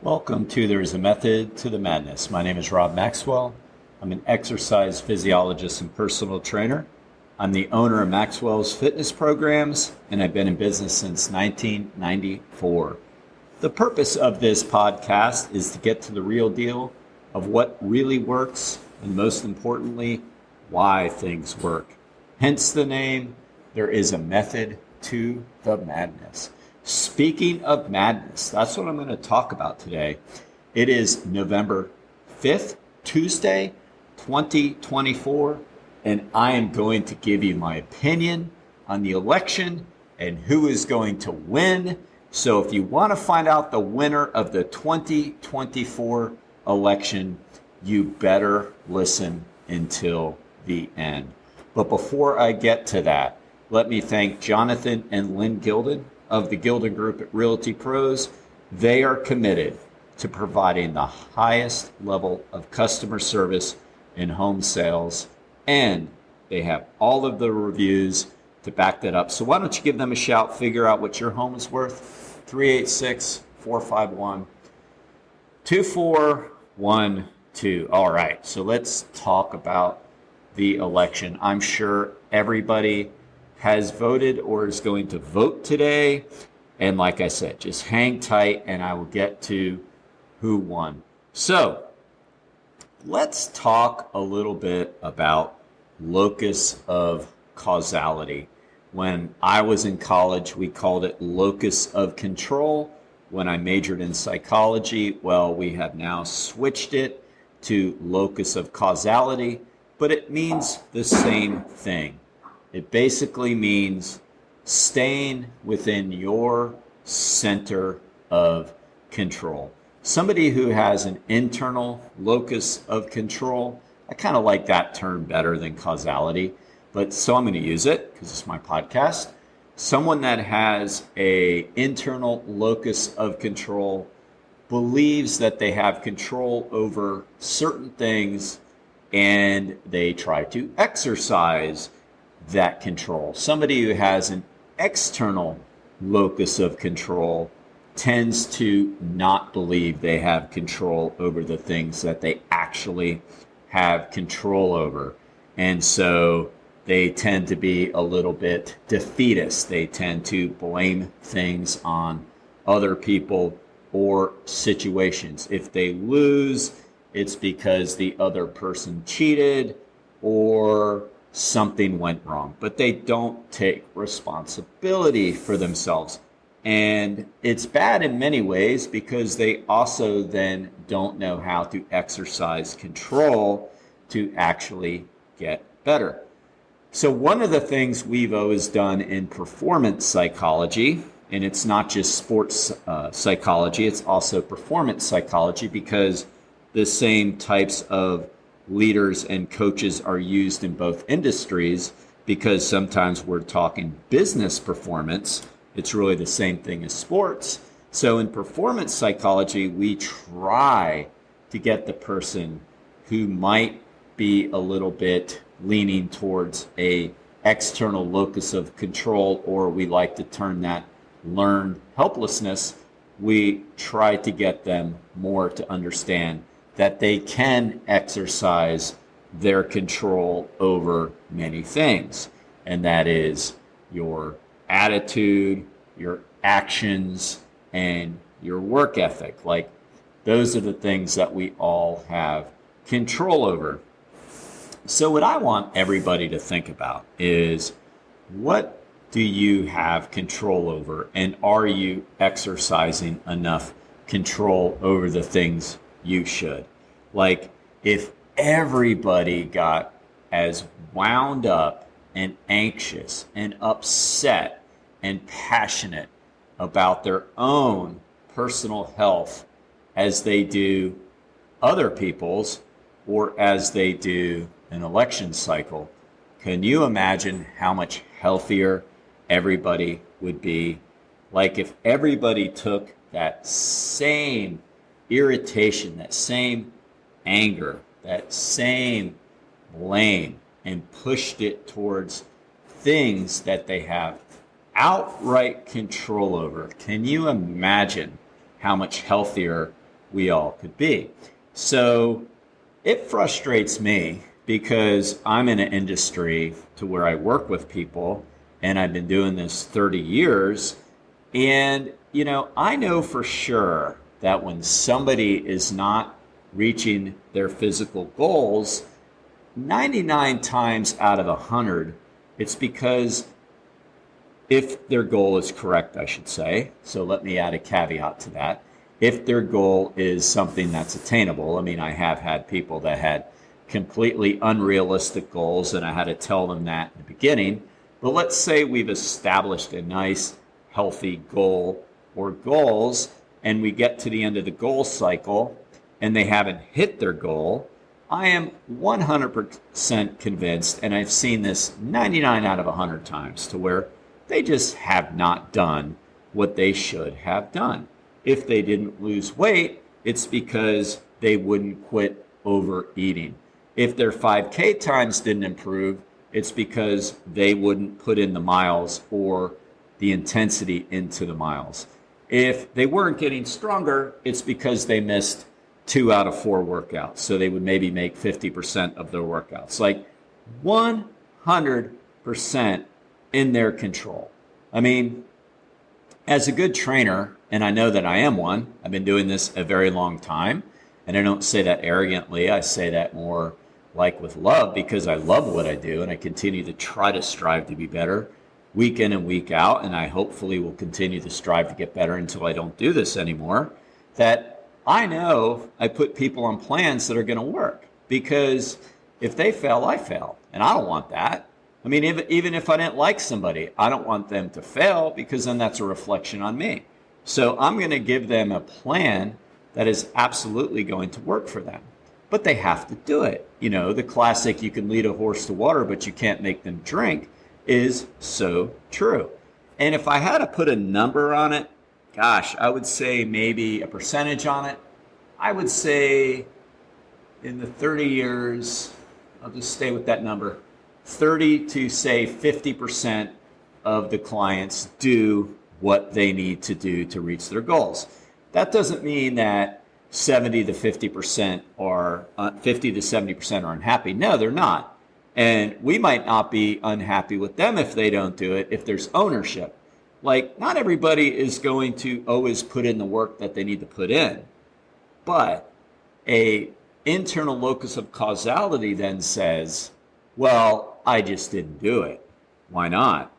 Welcome to There's a Method to the Madness. My name is Rob Maxwell. I'm an exercise physiologist and personal trainer. I'm the owner of Maxwell's fitness programs, and I've been in business since 1994. The purpose of this podcast is to get to the real deal of what really works, and most importantly, why things work. Hence the name, There is a Method to the Madness. Speaking of madness, that's what I'm going to talk about today. It is November 5th, Tuesday, 2024, and I am going to give you my opinion on the election and who is going to win. So if you want to find out the winner of the 2024 election, you better listen until the end. But before I get to that, let me thank Jonathan and Lynn Gilden of the Gilden Group at Realty Pros. They are committed to providing the highest level of customer service in home sales, and they have all of the reviews to back that up. So why don't you give them a shout, figure out what your home is worth. 386-451-2412. All right, so let's talk about the election. I'm sure everybody has voted or is going to vote today. And like I said, just hang tight and I will get to who won. So let's talk a little bit about locus of causality. When I was in college, we called it locus of control. When I majored in psychology, well, we have now switched it to locus of causality, but it means the same thing. It basically means staying within your center of control. Somebody who has an internal locus of control, I kind of like that term better than causality, but so I'm going to use it because it's my podcast. Someone that has an internal locus of control believes that they have control over certain things and they try to exercise that control. Somebody who has an external locus of control tends to not believe they have control over the things that they actually have control over. And so they tend to be a little bit defeatist. They tend to blame things on other people or situations. If they lose, it's because the other person cheated or something went wrong, but they don't take responsibility for themselves. And it's bad in many ways because they also then don't know how to exercise control to actually get better. So one of the things we've always done in performance psychology, and it's not just sports psychology, it's also performance psychology, because the same types of leaders and coaches are used in both industries, because sometimes we're talking business performance. It's really the same thing as sports. So in performance psychology, we try to get the person who might be a little bit leaning towards a external locus of control, or we like to term that learned helplessness. We try to get them more to understand that they can exercise their control over many things. And that is your attitude, your actions, and your work ethic. Like, those are the things that we all have control over. So what I want everybody to think about is, what do you have control over? And are you exercising enough control over the things you should? Like, if everybody got as wound up and anxious and upset and passionate about their own personal health as they do other people's, or as they do an election cycle, can you imagine how much healthier everybody would be? Like, if everybody took that same irritation, that same anger, that same blame, and pushed it towards things that they have outright control over. Can you imagine how much healthier we all could be. So it frustrates me because I'm in an industry to where I work with people and I've been doing this 30 years. And, I know for sure that when somebody is not reaching their physical goals, 99 times out of 100, it's because if their goal is correct, I should say. So let me add a caveat to that. If their goal is something that's attainable, I have had people that had completely unrealistic goals and I had to tell them that in the beginning. But let's say we've established a nice, healthy goal or goals, and we get to the end of the goal cycle and they haven't hit their goal. I am 100% convinced, and I've seen this 99 out of 100 times, to where they just have not done what they should have done. If they didn't lose weight, it's because they wouldn't quit overeating. If their 5K times didn't improve, it's because they wouldn't put in the miles or the intensity into the miles. If they weren't getting stronger, it's because they missed 2 out of 4 workouts. So they would maybe make 50% of their workouts. Like 100% in their control. As a good trainer, and I know that I am one, I've been doing this a very long time, and I don't say that arrogantly, I say that more like with love, because I love what I do and I continue to try to strive to be better week in and week out, and I hopefully will continue to strive to get better until I don't do this anymore. That I know I put people on plans that are going to work, because if they fail, I fail, and I don't want that. Even if I didn't like somebody, I don't want them to fail, because then that's a reflection on me. So I'm going to give them a plan that is absolutely going to work for them. But they have to do it. The classic, you can lead a horse to water, but you can't make them drink, is so true. And if I had to put a number on it, gosh, I would say maybe a percentage on it. I would say in the 30 years, I'll just stay with that number, 30 to say 50% of the clients do what they need to do to reach their goals. That doesn't mean that 70 to 50% or 50 to 70% are unhappy. No, they're not. And we might not be unhappy with them if they don't do it, if there's ownership. Like, not everybody is going to always put in the work that they need to put in. But a internal locus of causality then says, well, I just didn't do it. Why not?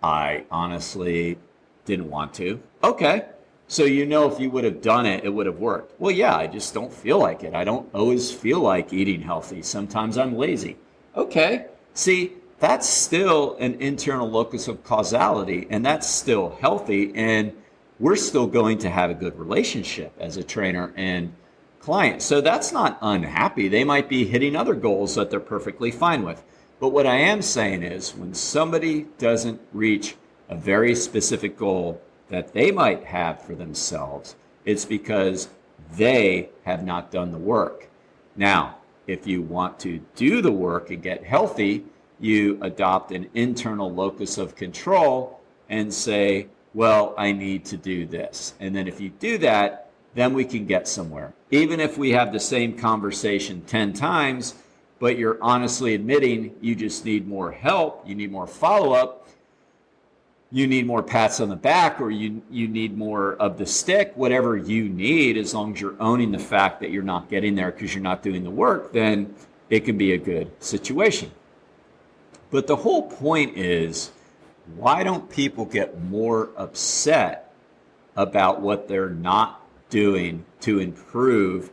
I honestly didn't want to. Okay. So if you would have done it, it would have worked. Well, yeah, I just don't feel like it. I don't always feel like eating healthy. Sometimes I'm lazy. Okay. See, that's still an internal locus of causality, and that's still healthy, and we're still going to have a good relationship as a trainer and client. So that's not unhappy. They might be hitting other goals that they're perfectly fine with. But what I am saying is, when somebody doesn't reach a very specific goal that they might have for themselves, it's because they have not done the work. Now, if you want to do the work and get healthy, you adopt an internal locus of control and say, well, I need to do this. And then if you do that, then we can get somewhere. Even if we have the same conversation 10 times, but you're honestly admitting you just need more help, you need more follow-up, you need more pats on the back, or you need more of the stick, whatever you need, as long as you're owning the fact that you're not getting there because you're not doing the work, then it can be a good situation. But the whole point is, why don't people get more upset about what they're not doing to improve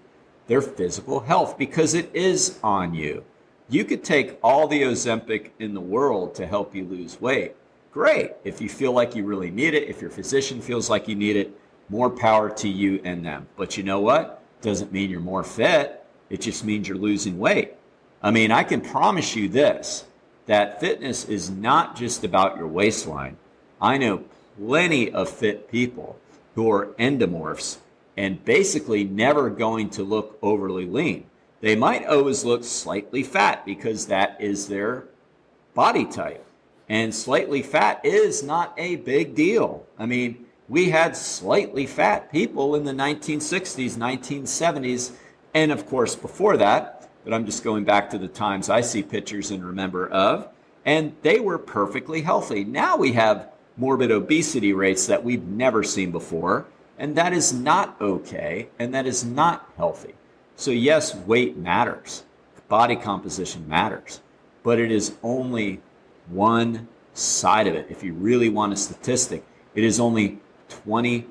their physical health? Because it is on you. You could take all the Ozempic in the world to help you lose weight. Great. If you feel like you really need it, if your physician feels like you need it, more power to you and them. But you know what? Doesn't mean you're more fit. It just means you're losing weight. I can promise you this, that fitness is not just about your waistline. I know plenty of fit people who are endomorphs and basically never going to look overly lean. They might always look slightly fat because that is their body type. And slightly fat is not a big deal. we had slightly fat people in the 1960s, 1970s, and of course before that, but I'm just going back to the times I see pictures and remember of, and they were perfectly healthy. Now we have morbid obesity rates that we've never seen before, and that is not okay, and that is not healthy. So yes, weight matters, body composition matters, but it is only one side of it. If you really want a statistic, it is only 20%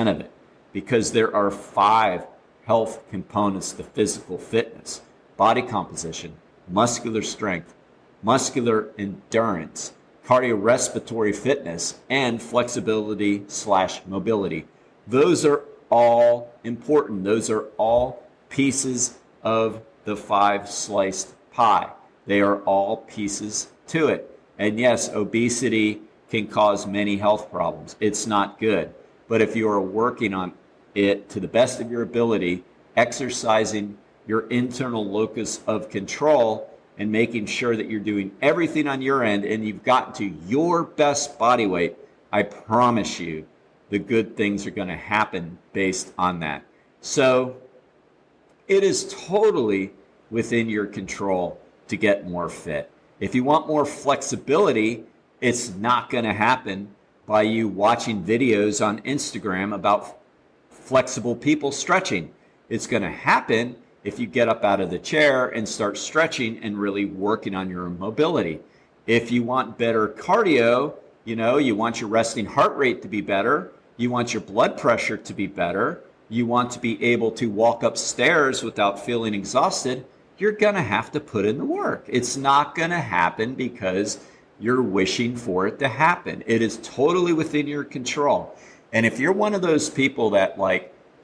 of it, because there are 5 health components to physical fitness: body composition, muscular strength, muscular endurance, cardiorespiratory fitness, and flexibility/mobility. Those are all important. Those are all pieces of the 5-sliced pie. They are all pieces to it. And yes, obesity can cause many health problems. It's not good. But if you are working on it to the best of your ability, exercising your internal locus of control and making sure that you're doing everything on your end and you've gotten to your best body weight, I promise you the good things are going to happen based on that. So it is totally within your control to get more fit. If you want more flexibility, it's not going to happen by you watching videos on Instagram about flexible people stretching. It's going to happen if you get up out of the chair and start stretching and really working on your mobility. If you want better cardio, you want your resting heart rate to be better, you want your blood pressure to be better, you want to be able to walk upstairs without feeling exhausted, you're going to have to put in the work. It's not going to happen because you're wishing for it to happen. It is totally within your control. And if you're one of those people that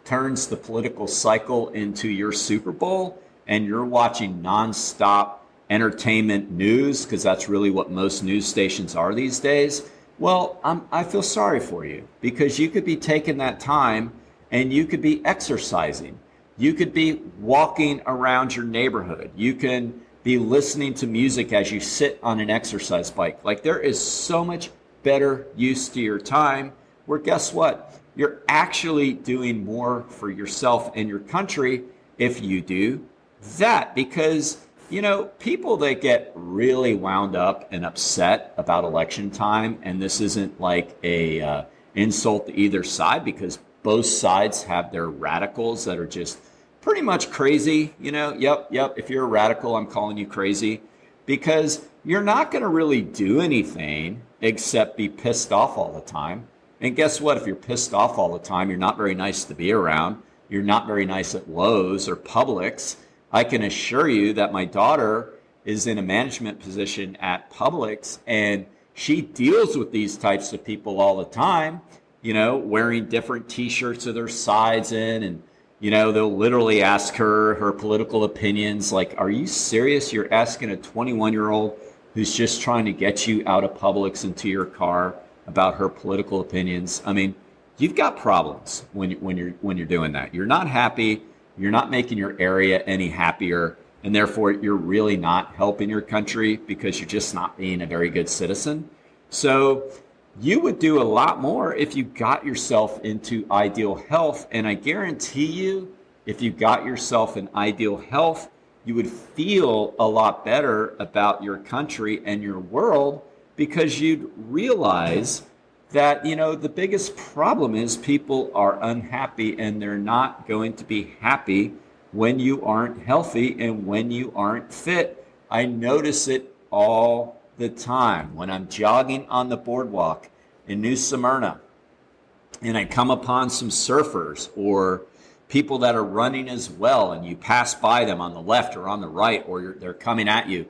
turns the political cycle into your Super Bowl and you're watching nonstop entertainment news, because that's really what most news stations are these days, well, I feel sorry for you, because you could be taking that time and you could be exercising. You could be walking around your neighborhood. You can be listening to music as you sit on an exercise bike. There is so much better use to your time, where guess what? You're actually doing more for yourself and your country if you do that. Because, people that get really wound up and upset about election time, and this isn't a insult to either side, because both sides have their radicals that are just pretty much crazy. Yep, if you're a radical, I'm calling you crazy, because you're not going to really do anything except be pissed off all the time. And guess what? If you're pissed off all the time, you're not very nice to be around. You're not very nice at Lowe's or Publix. I can assure you that my daughter is in a management position at Publix, and she deals with these types of people all the time, wearing different T-shirts with their sides in, and they'll literally ask her political opinions. Are you serious? You're asking a 21-year-old who's just trying to get you out of Publix into your car about her political opinions? I mean, you've got problems when you're doing that. You're not happy. You're not making your area any happier, and therefore you're really not helping your country, because you're just not being a very good citizen. So you would do a lot more if you got yourself into ideal health. And I guarantee you, if you got yourself in ideal health, you would feel a lot better about your country and your world, because you'd realize that, the biggest problem is people are unhappy, and they're not going to be happy when you aren't healthy and when you aren't fit. I notice it all the time when I'm jogging on the boardwalk in New Smyrna and I come upon some surfers or people that are running as well, and you pass by them on the left or on the right, or they're coming at you.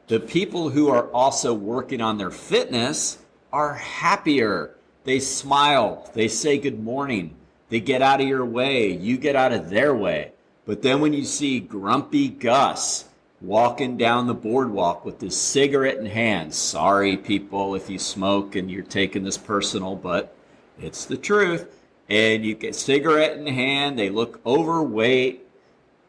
The people who are also working on their fitness are happier. They smile. They say good morning. They get out of your way. You get out of their way. But then when you see grumpy Gus walking down the boardwalk with his cigarette in hand, sorry people if you smoke and you're taking this personal, but it's the truth. And you get cigarette in hand, they look overweight,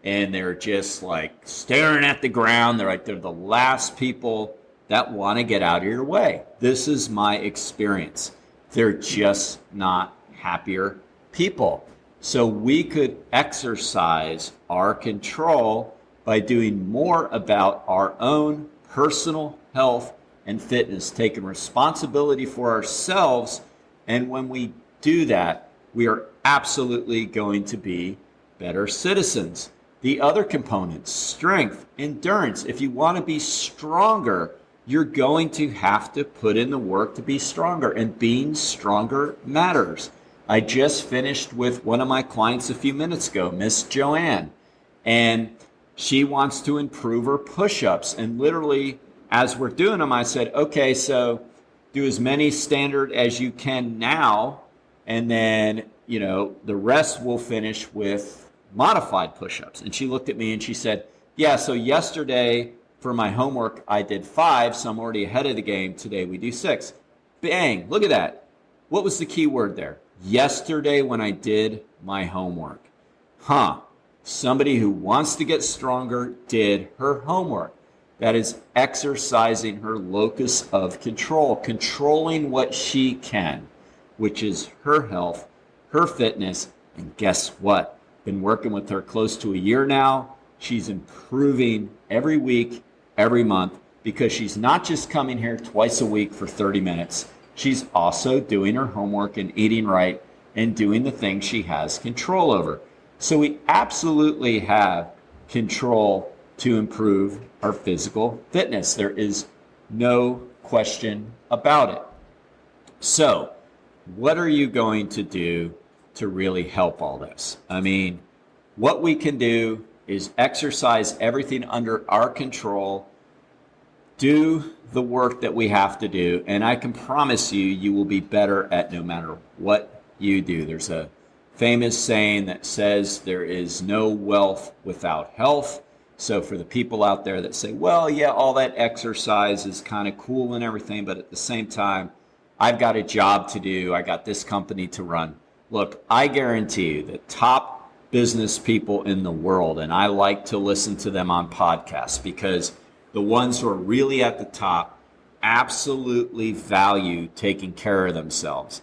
and they're just staring at the ground. They're the last people that want to get out of your way. This is my experience. They're just not happier people. So we could exercise our control by doing more about our own personal health and fitness, taking responsibility for ourselves. And when we do that, we are absolutely going to be better citizens. The other components, strength, endurance. If you want to be stronger, you're going to have to put in the work to be stronger, and being stronger matters. I just finished with one of my clients a few minutes ago, Miss Joanne, and she wants to improve her push-ups. And literally, as we're doing them, I said, okay, so do as many standard as you can now, and then, the rest will finish with modified push-ups. And she looked at me and she said, yeah, so yesterday for my homework, I did 5, so I'm already ahead of the game. Today we do 6. Bang, look at that. What was the key word there? Yesterday when I did my homework. Somebody who wants to get stronger did her homework. That is exercising her locus of control, controlling what she can, which is her health, her fitness, and guess what? Been working with her close to a year now. She's improving every week, every month, because she's not just coming here twice a week for 30 minutes. She's also doing her homework and eating right and doing the things she has control over. So we absolutely have control to improve our physical fitness. There is no question about it. So what are you going to do to really help all this? I mean, what we can do is exercise everything under our control, do the work that we have to do, and I can promise you, you will be better at no matter what you do. There's a famous saying that says there is no wealth without health. So for the people out there that say, well, yeah, all that exercise is kind of cool and everything, but at the same time, I've got a job to do. I got this company to run. Look, I guarantee you that top business people in the world, and I like to listen to them on podcasts because the ones who are really at the top absolutely value taking care of themselves.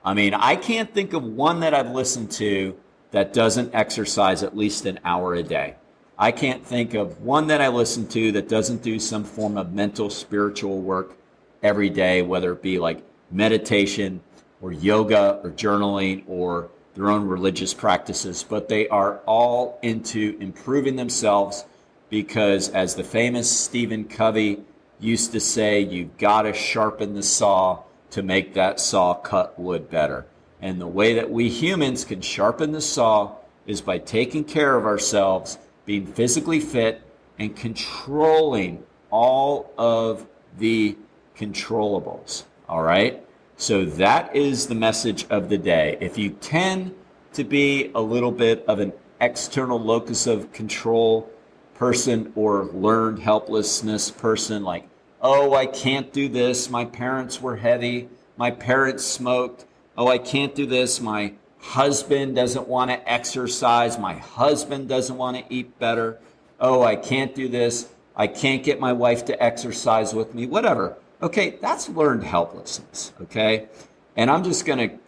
I mean, I can't think of one that I've listened to that doesn't exercise at least an hour a day. I can't think of one that I listen to that doesn't do some form of mental, spiritual work every day, whether it be like meditation or yoga or journaling or their own religious practices, but they are all into improving themselves because, as the famous Stephen Covey used to say, you've got to sharpen the saw to make that saw cut wood better. And the way that we humans can sharpen the saw is by taking care of ourselves, being physically fit, and controlling all of the controllables. All right? So that is the message of the day. If you tend to be a little bit of an external locus of control person or learned helplessness person, like, oh, I can't do this. My parents were heavy. My parents smoked. Oh, I can't do this. My husband doesn't want to exercise. My husband doesn't want to eat better. Oh, I can't do this. I can't get my wife to exercise with me, whatever. Okay, that's learned helplessness, okay? And I'm just going to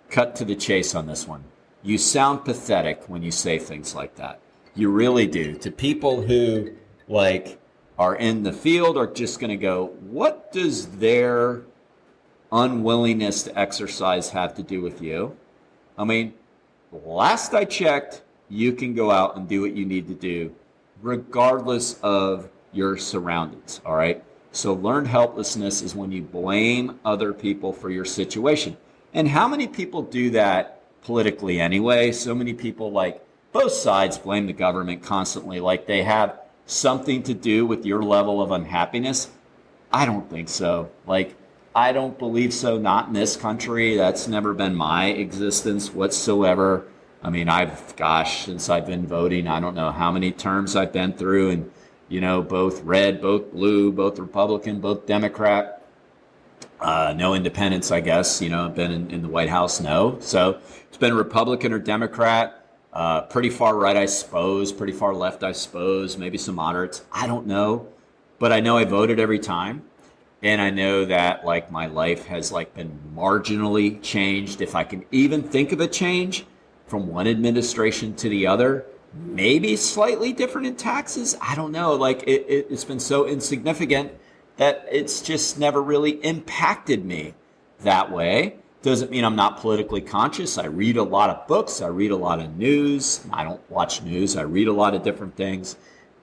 cut to the chase on this one. You sound pathetic when you say things like that. You really do. To people who, are in the field are just going to go, what does their unwillingness to exercise have to do with you? I mean, last I checked, you can go out and do what you need to do regardless of your surroundings, all right? So learned helplessness is when you blame other people for your situation. And how many people do that politically anyway? So many people, both sides, blame the government constantly, like they have something to do with your level of unhappiness. I don't think so. I don't believe so, not in this country. That's never been my existence whatsoever. I mean, since I've been voting, I don't know how many terms I've been through, and both red, both blue, both Republican, both Democrat, no independents, I guess. I've been in the White House, no. So it's been Republican or Democrat, pretty far right, I suppose, pretty far left, I suppose, maybe some moderates. I don't know, but I know I voted every time. And I know that like my life has like been marginally changed. If I can even think of a change from one administration to the other, maybe slightly different in taxes. I don't know. Like it's been so insignificant that it's just never really impacted me that way. Doesn't mean I'm not politically conscious. I read a lot of books. I read a lot of news. I don't watch news. I read a lot of different things.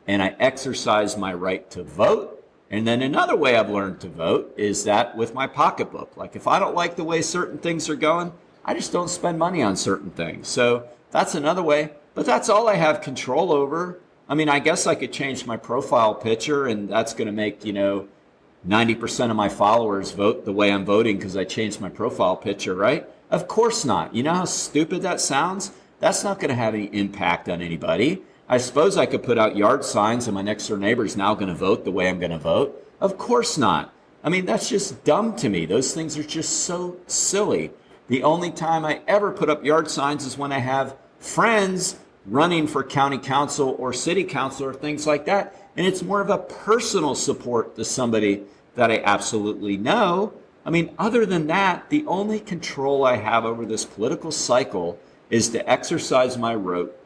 And I exercise my right to vote. And then another way I've learned to vote is that with my pocketbook. Like if I don't like the way certain things are going, I just don't spend money on certain things. So that's another way. But that's all I have control over. I mean, I guess I could change my profile picture, and that's going to make, 90% of my followers vote the way I'm voting because I changed my profile picture, right? Of course not. You know how stupid that sounds? That's not going to have any impact on anybody. I suppose I could put out yard signs and my next door neighbor is now going to vote the way I'm going to vote. Of course not. I mean, that's just dumb to me. Those things are just so silly. The only time I ever put up yard signs is when I have friends running for county council or city council or things like that. And it's more of a personal support to somebody that I absolutely know. I mean, other than that, the only control I have over this political cycle is to exercise my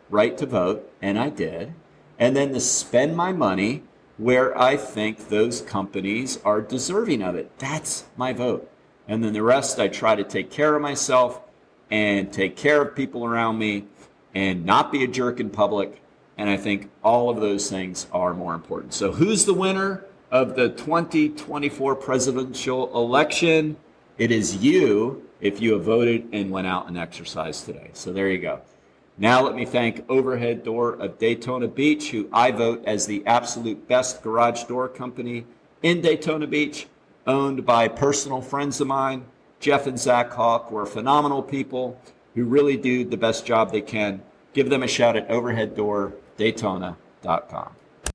right to vote, and I did, and then to spend my money where I think those companies are deserving of it. That's my vote. And then the rest, I try to take care of myself and take care of people around me and not be a jerk in public. And I think all of those things are more important. So who's the winner of the 2024 presidential election? It is you if you have voted and went out and exercised today. So there you go. Now let me thank Overhead Door of Daytona Beach, who I vote as the absolute best garage door company in Daytona Beach, owned by personal friends of mine. Jeff and Zach Hawk were phenomenal people who really do the best job they can. Give them a shout at overheaddordaytona.com.